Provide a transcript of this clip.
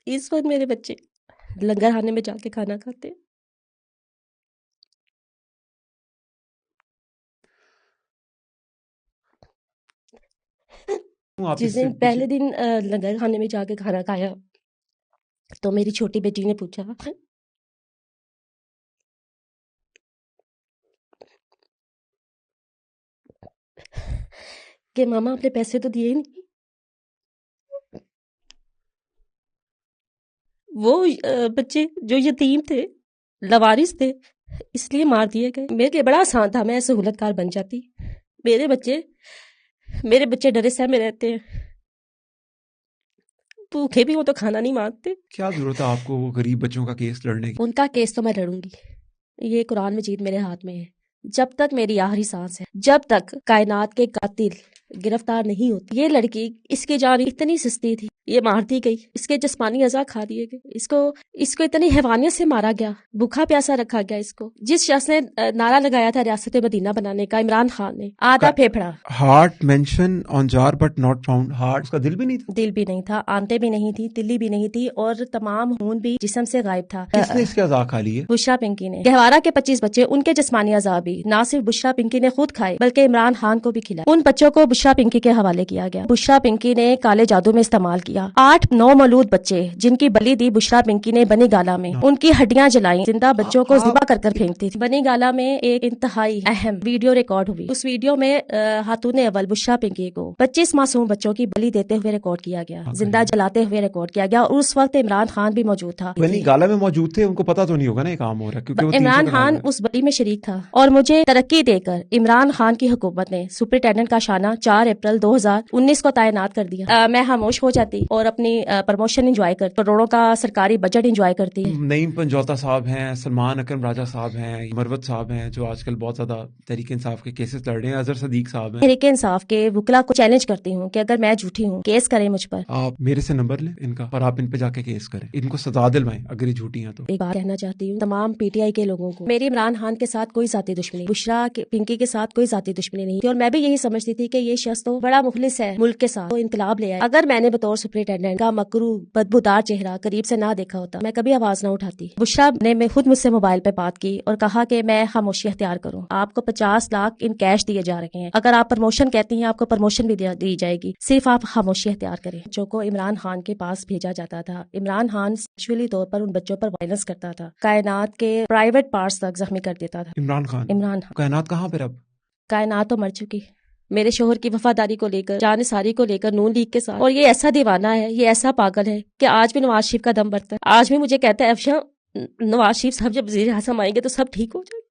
اس وقت میرے بچے لنگر خانے میں جا کے کھانا کھاتے ہیں۔ آپ جس اس سے دن پہلے دن لنگر خانے میں جا کے کھانا کھایا تو میری چھوٹی بیٹی نے پوچھا کہ ماما آپ نے پیسے تو دیے ہی نہیں۔ وہ بچے جو یتیم تھے، لوارث تھے، اس لیے مار دیے گئے۔ میرے لیے بڑا آسان تھا، میں سہولت کار بن جاتی۔ میرے بچے ڈرے سہمے رہتے ہیں، بھوکے بھی ہو تو کھانا نہیں مانگتے۔ کیا ضرورت ہے آپ کو وہ غریب بچوں کا کیس لڑنے کی؟ ان کا کیس تو میں لڑوں گی، یہ قرآن مجید میرے ہاتھ میں ہے۔ جب تک میری آخری سانس ہے، جب تک کائنات کے قاتل گرفتار نہیں ہوتے۔ یہ لڑکی، اس کی جان اتنی سستی تھی، یہ مار دی گئی، اس کے جسمانی اعضاء کھا دیے گئے، اس کو اتنی حیوانیت سے مارا گیا، بھوکا پیاسا رکھا گیا اس کو۔ جس شخص نے نعرہ لگایا تھا ریاست مدینہ بنانے کا، عمران خان نے، آدھا پھیپھڑا۔ ہارٹ مینشن آن جار بٹ ناٹ فاؤنڈ۔ ہارٹ، اس کا دل بھی نہیں تھا؟ دل بھی نہیں تھا، آنتیں بھی نہیں تھی، تلی بھی نہیں تھی، اور تمام خون بھی جسم سے غائب تھا۔ کس نے اس کے اعضاء کھا لیے؟ بشرا پنکی نے۔ گہوارہ کے 25 بچے، ان کے جسمانی اعضاء بھی نہ صرف بشرا پنکی نے خود کھائے بلکہ عمران خان کو بھی کھلائے۔ ان بچوں کو بشرا پنکی کے حوالے کیا گیا۔ بشرا پنکی نے کالے جادو میں استعمال کیا۔ 8 نومولود بچے جن کی بلی دی بشرا پنکی نے بنی گالا میں، ان کی ہڈیاں جلائیں، زندہ بچوں کو ذبح کر پھینکتی تھی۔ بنی گالا میں ایک انتہائی اہم ویڈیو ریکارڈ ہوئی۔ اس ویڈیو میں خاتون اول بشرا پنکی کو 25 معصوم بچوں کی بلی دیتے ہوئے ریکارڈ کیا گیا، زندہ جلاتے ہوئے ریکارڈ کیا گیا، اور اس وقت عمران خان بھی موجود تھا۔ بنی گالا میں موجود تھے، ان کو پتا تو نہیں ہوگا نا یہ کام ہو رہا ہے، کیونکہ وہ عمران خان اس بلی میں شریک تھا، اور مجھے ترقی دے کر عمران خان کی حکومت نے سپرنٹینڈنٹ کا شانہ 4 اپریل 2019 کو تعینات کر دیا۔ میں خاموش ہو جاتی اور اپنی پروموشن انجوائے کرتی، کروڑوں کا سرکاری بجٹ انجوائے کرتی۔ نعیم پنجوتا صاحب ہیں، سلمان اکرم راجہ صاحب ہیں، مروت صاحب ہیں جو آج کل بہت زیادہ تحریک انصاف کے کیسز لڑ رہے ہیں، اظہر صدیق صاحب ہیں۔ تحریک انصاف کے وکلا کو چیلنج کرتی ہوں کہ اگر میں جھوٹی ہوں کیس کریں مجھ پر۔ آپ میرے سے نمبر لیں ان کا اور آپ ان پہ جا کے کیس کریں، ان کو سزا دلوائیں اگر یہ جھوٹی ہیں تو۔ ایک بات کہنا چاہتی ہوں تمام پی ٹی آئی کے لوگوں کو، میری عمران خان کے ساتھ کوئی ذاتی دشمنی، بشرا پنکی کے ساتھ کوئی ذاتی دشمنی نہیں تھی، اور میں بھی یہی سمجھتی تھی کہ یہ شخص تو بڑا مخلص ہے ملک کے ساتھ، وہ انقلاب لے آئے۔ اگر میں نے بطور سپرنٹینڈنٹ کا مکروہ بدبودار چہرہ قریب سے نہ دیکھا ہوتا، میں کبھی آواز نہ اٹھاتی۔ بشرا نے خود مجھ سے موبائل پہ بات کی اور کہا کہ میں خاموشی اختیار کروں، آپ کو 50 لاکھ ان کیش دیے جا رہے ہیں، اگر آپ پروموشن کہتی ہیں آپ کو پروموشن بھی دی جائے گی، صرف آپ خاموشی اختیار کریں۔ بچوں کو عمران خان کے پاس بھیجا جاتا تھا، عمران خان سیکشولی طور پر ان بچوں پر وائلنس کرتا تھا، کائنات کے پرائیویٹ پارٹس تک زخمی کر دیتا تھا۔ عمران خان کائنات کہاں پہ اب؟ کائنات تو مر چکی، میرے شوہر کی وفاداری کو لے کر، جان ساری کو لے کر، نون لیگ کے ساتھ، اور یہ ایسا دیوانہ ہے، یہ ایسا پاگل ہے کہ آج بھی نواز شریف کا دم بڑھتا ہے، آج بھی مجھے کہتا ہے افشاں نواز شریف صاحب جب وزیر اعظم آئیں گے تو سب ٹھیک ہو جائے گا۔